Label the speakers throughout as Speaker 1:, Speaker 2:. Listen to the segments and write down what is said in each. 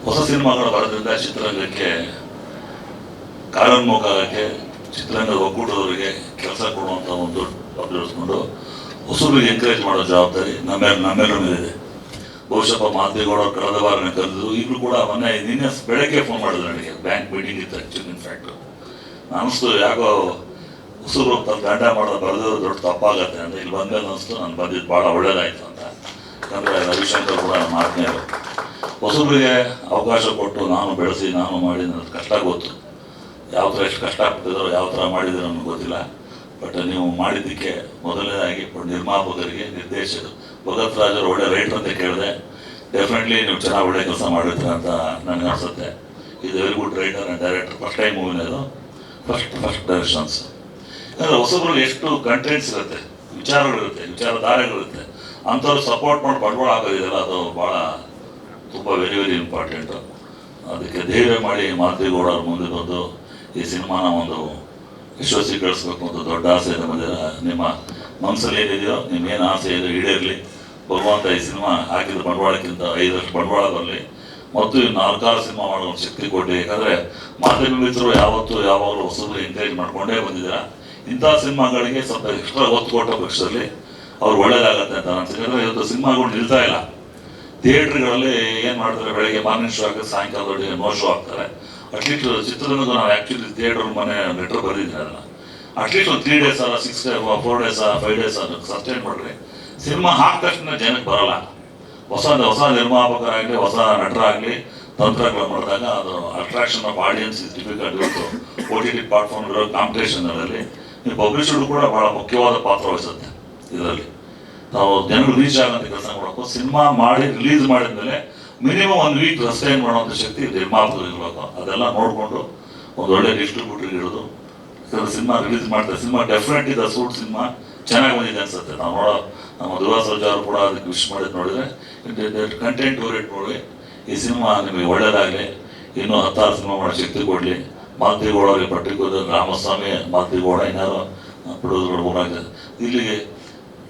Speaker 1: ಹೊಸ ಸಿನಿಮಾಗಳು ಬರೋದ್ರಿಂದ ಚಿತ್ರರಂಗಕ್ಕೆ ಕಾರ್ಯೋನ್ಮುಖ ಆಗಕ್ಕೆ, ಚಿತ್ರರಂಗದ ಒಕ್ಕೂಟದವರಿಗೆ ಕೆಲಸ ಕೊಡುವಂಥ ಒಂದು ಅಭಿವೃದ್ಧಿಕೊಂಡು ಹೊಸಬರಿಗೆ ಎಂಕರೇಜ್ ಮಾಡೋ ಜವಾಬ್ದಾರಿ ನಮ್ಮೆಲ್ಲರ ಮೇಲಿದೆ. ಬಹುಶಃ ಮಾದೇಗೌಡ ಕಳೆದ ವಾರನೇ ಕರೆದಿದ್ರು. ಈಗಲೂ ಕೂಡ ನಿನ್ನೆ ಬೆಳಗ್ಗೆ ಫೋನ್ ಮಾಡಿದ್ರು ನನಗೆ. ಬ್ಯಾಂಕ್ ಮೀಟಿಂಗ್ ಇತ್ತು ಆ್ಯಕ್ಚುಲಿ. ಇನ್ಫ್ಯಾಕ್ಟ್ ಅನಿಸ್ತು ಯಾಕೋ ಹೊಸರು ದಂಡ ಮಾಡೋದು ಬರೆದಿರೋ ದೊಡ್ಡ ತಪ್ಪಾಗತ್ತೆ ಅಂತ. ಇಲ್ಲಿ ಬಂದ್ಮೇಲೆ ಅನಿಸ್ತು ನಾನು ಬಂದಿದ್ದು ಭಾಳ ಒಳ್ಳೇದಾಯಿತು ಅಂತ. ಯಾಕಂದರೆ ರವಿಶಂಕರ್ ಕೂಡ ನಮ್ಮ ಆತ್ಮೀಯರು. ಹೊಸಬರಿಗೆ ಅವಕಾಶ ಕೊಟ್ಟು ನಾನು ಬೆಳೆಸಿ ನಾನು ಮಾಡಿ ನನಗೆ ಕಷ್ಟ ಗೊತ್ತು. ಯಾವ ಥರ ಎಷ್ಟು ಕಷ್ಟಪಟ್ಟಿದ್ರು, ಯಾವ ಥರ ಮಾಡಿದ್ರು ನನಗೆ ಗೊತ್ತಿಲ್ಲ. ಬಟ್ ನೀವು ಮಾಡಿದ್ದಕ್ಕೆ ಮೊದಲನೇದಾಗಿ ನಿರ್ಮಾಪಕರಿಗೆ, ನಿರ್ದೇಶಕರು, ಭಗತ್ ರಾಜ್ ಅವರು ಒಳ್ಳೆ ರೈಟರ್ ಅಂತ ಕೇಳಿದೆ. ಡೆಫಿನೆಟ್ಲಿ ನೀವು ಚೆನ್ನಾಗಿ ಒಳ್ಳೆ ಕೆಲಸ ಮಾಡಿರ್ತೀರ ಅಂತ ನನಗೆ ಅನಿಸುತ್ತೆ. ಇದು very good writer and director. First time ಮೂವಿನದು, ಫಸ್ಟ್ ಡೈರೆಕ್ಷನ್ಸ್. ಯಾಕಂದರೆ ಹೊಸಬ್ರಿಗೆ ಎಷ್ಟು ಕಂಟೆಂಟ್ಸ್ ಇರುತ್ತೆ, ವಿಚಾರಗಳಿರುತ್ತೆ, ವಿಚಾರಧಾರೆಗಳಿರುತ್ತೆ. ಅಂಥವ್ರು ಸಪೋರ್ಟ್ ಮಾಡಿ ಬಂಡವಾಳ ಆಗೋದಿದೆಯಲ್ಲ, ಅದು ಭಾಳ ತುಂಬ ವೆರಿ ವೆರಿ ಇಂಪಾರ್ಟೆಂಟು. ಅದಕ್ಕೆ ಧೈರ್ಯ ಮಾಡಿ ಮಾದೇಗೌಡ ಅವ್ರ ಮುಂದೆ ಬಂದು ಈ ಸಿನಿಮಾನ ಒಂದು ಯಶಸ್ವಿಗೊಳಿಸ್ಬೇಕು ಅಂತ ದೊಡ್ಡ ಆಸೆಯಿಂದ ಬಂದಿರ. ನಿಮ್ಮ ಮನಸ್ಸಲ್ಲಿ ಏನಿದೆಯೋ, ನಿಮ್ಗೇನು ಆಸೆ ಇದೆ ಈಡೇರಲಿ. ಭಗವಂತ ಈ ಸಿನಿಮಾ ಹಾಕಿದ ಬಂಡವಾಳಕ್ಕಿಂತ 5 ಬಂಡವಾಳ ಬರಲಿ ಮತ್ತು ಈ 4-6 ಸಿನಿಮಾ ಮಾಡೋ ಶಕ್ತಿ ಕೊಡಲಿ. ಯಾಕಂದರೆ ಮಾಧ್ಯಮ ಮಿತ್ರರು ಯಾವಾಗಲೂ ಹೊಸದು ಎಂಕರೇಜ್ ಮಾಡ್ಕೊಂಡೇ ಬಂದಿದ್ದೀರಾ. ಇಂಥ ಸಿನಿಮಾಗಳಿಗೆ ಸ್ವಲ್ಪ ಎಕ್ಸ್ಟ್ರಾ ಒತ್ತು ಕೊಟ್ಟ ಪಕ್ಷದಲ್ಲಿ ಅವ್ರು ಒಳ್ಳೇದಾಗತ್ತೆ ಅಂತ ಅನ್ಸುತ್ತೆ. ಯಾಕಂದರೆ ಇವತ್ತು ಸಿನಿಮಾಗಳು ನಿಲ್ತಾ ಇಲ್ಲ. ಥಿಯೇಟ್ರ್ಗಳಲ್ಲಿ ಏನು ಮಾಡ್ತಾರೆ, ಬೆಳಗ್ಗೆ ಮಾರ್ನಿಂಗ್ ಶೋ ಹಾಕಿ ಸಾಯಂಕಾಲದೊಳಗೆ ನೋ ಶೋ ಹಾಕ್ತಾರೆ. ಅಟ್ಲೀಸ್ಟ್ ಚಿತ್ರರಂಗ ನಾವು ಆ್ಯಕ್ಚುಲಿ ಥಿಯೇಟರ್ ಮನೆ ಲೆಟ್ರ್ ಬರೆದಿದ್ದೀನಿ. ಅದನ್ನು ಅಟ್ಲೀಸ್ಟ್ ಒಂದು 3 days 6 days 4 days 5 days sustain ಮಾಡಿರಿ. ಸಿನಿಮಾ ಹಾಕಿದ ತಕ್ಷಣ ಜನಕ್ಕೆ ಬರೋಲ್ಲ. ಹೊಸ ನಿರ್ಮಾಪಕರಾಗಲಿ, ಹೊಸ ನಟರಾಗಲಿ ತಂತ್ರಗಳು ಮಾಡಿದಾಗ ಅದು attraction of audience is difficult. ಇವತ್ತು OTT ಪ್ಲಾಟ್ಫಾರ್ಮ್ಗಳು ಕಾಂಪಿಟೇಷನ್ಗಳಲ್ಲಿ ನೀವು ಪಬ್ಲಿಷರು ಕೂಡ ಭಾಳ ಮುಖ್ಯವಾದ ಪಾತ್ರ ವಹಿಸುತ್ತೆ. ಇದರಲ್ಲಿ ನಾವು ಜನರು ರೀಚ್ ಆಗೋಂಥ ಕೆಲಸ ಮಾಡಬೇಕು. ಸಿನಿಮಾ ಮಾಡಿ ರಿಲೀಸ್ ಮಾಡಿದ್ಮೇಲೆ ಮಿನಿಮಮ್ 1 week ಸಸ್ಟೈನ್ ಮಾಡುವಂಥ ಶಕ್ತಿ ನಿರ್ಮಾಪಕರು ಇರಬೇಕು. ಅದೆಲ್ಲ ನೋಡಿಕೊಂಡು ಒಂದು ಒಳ್ಳೆ ಡಿಸ್ಟ್ರಿಬ್ಯೂಟರ್ ಇರೋದು. ಸಿನಿಮಾ ರಿಲೀಸ್ ಮಾಡ್ತಾರೆ. ಸಿನಿಮಾ ಡೆಫಿನೆಟ್ಲಿ ದ ಸೂಟ್ ಸಿನಿಮಾ ಚೆನ್ನಾಗಿ ಬಂದಿದೆ ಅನ್ಸುತ್ತೆ. ನಾವು ನಮ್ಮ ಧ್ರುವ ಸರ್ಜಾ ಅವರು ಕೂಡ ಅದಕ್ಕೆ ವಿಶ್ ಮಾಡಿದ್ದು ನೋಡಿದರೆ ಕಂಟೆಂಟ್ ಓರಿಯೆಂಟ್ ನೋಡಿ ಈ ಸಿನಿಮಾ ನಿಮಗೆ ಒಳ್ಳೆಯದಾಗಲಿ. ಇನ್ನೂ 10 ಸಿನಿಮಾ ಮಾಡೋ ಶಕ್ತಿ ಕೊಡಲಿ. ಮಾದೇಗೌಡ ಅವರಿಗೆ ಪರ್ಟಿಕ್ಯುಲರ್ ರಾಮಸ್ವಾಮಿ ಮಾದೇಗೌಡ ಏನಾರು ಪ್ರೊಡ್ಯೂಸರ್ಗಳು ಊರಾಗಿದೆ. ಇಲ್ಲಿಗೆ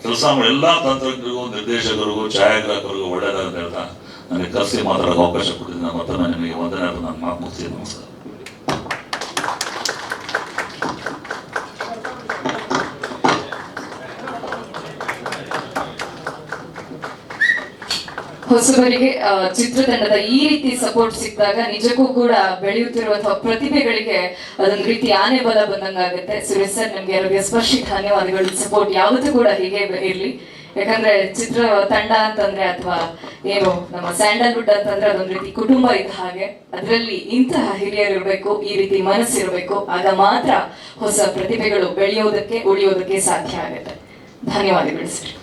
Speaker 1: ಕೆಲಸ ಮಾಡಿ ಎಲ್ಲ ತಂತ್ರಜ್ಞರಿಗೂ, ನಿರ್ದೇಶಕರಿಗೂ, ಛಾಯಾಗ್ರಾಹಕರಿಗೂ ಒಳ್ಳೆಯದಾಗುತ್ತೆ ಹೇಳ್ತಾ ನನಗೆ ಕರೆಸಿ ಮಾತಾಡೋಕೆ ಅವಕಾಶ ಕೊಟ್ಟಿದ್ದೀನಿ. ಮತ್ತೊಮ್ಮೆ ನಿಮಗೆ ವಂದನೆ. ನಾನು ಮಾತು ಮುಗಿಸ್ತೀನಿ. ನಮಸ್ಕಾರ.
Speaker 2: ಹೊಸಬರಿಗೆ ಚಿತ್ರತಂಡದ ಈ ರೀತಿ ಸಪೋರ್ಟ್ ಸಿಕ್ಕಿದಾಗ ನಿಜಕ್ಕೂ ಕೂಡ ಬೆಳೆಯುತ್ತಿರುವಂತಹ ಪ್ರತಿಭೆಗಳಿಗೆ ಅದೊಂದು ರೀತಿ ಆನೆ ಬಲ ಬಂದಂಗಾಗುತ್ತೆ. ಸುರೇಶ್ ಸರ್, ನಿಮ್ಗೆ ಹೃದಯಸ್ಪರ್ಶಿ ಧನ್ಯವಾದಗಳು. ಸಪೋರ್ಟ್ ಯಾವತ್ತೂ ಕೂಡ ಹೀಗೆ ಇರಲಿ. ಯಾಕಂದ್ರೆ ಚಿತ್ರ ತಂಡ ಅಂತಂದ್ರೆ ಅಥವಾ ಏನು ನಮ್ಮ ಸ್ಯಾಂಡಲ್ವುಡ್ ಅಂತಂದ್ರೆ ಅದೊಂದು ರೀತಿ ಕುಟುಂಬ ಇದ್ದ ಹಾಗೆ. ಅದರಲ್ಲಿ ಇಂತಹ ಹಿರಿಯರು ಇರಬೇಕು, ಈ ರೀತಿ ಮನಸ್ಸಿರಬೇಕು. ಆಗ ಮಾತ್ರ ಹೊಸ ಪ್ರತಿಭೆಗಳು ಬೆಳೆಯೋದಕ್ಕೆ, ಉಳಿಯೋದಕ್ಕೆ ಸಾಧ್ಯ ಆಗುತ್ತೆ. ಧನ್ಯವಾದಗಳು ಸರ್.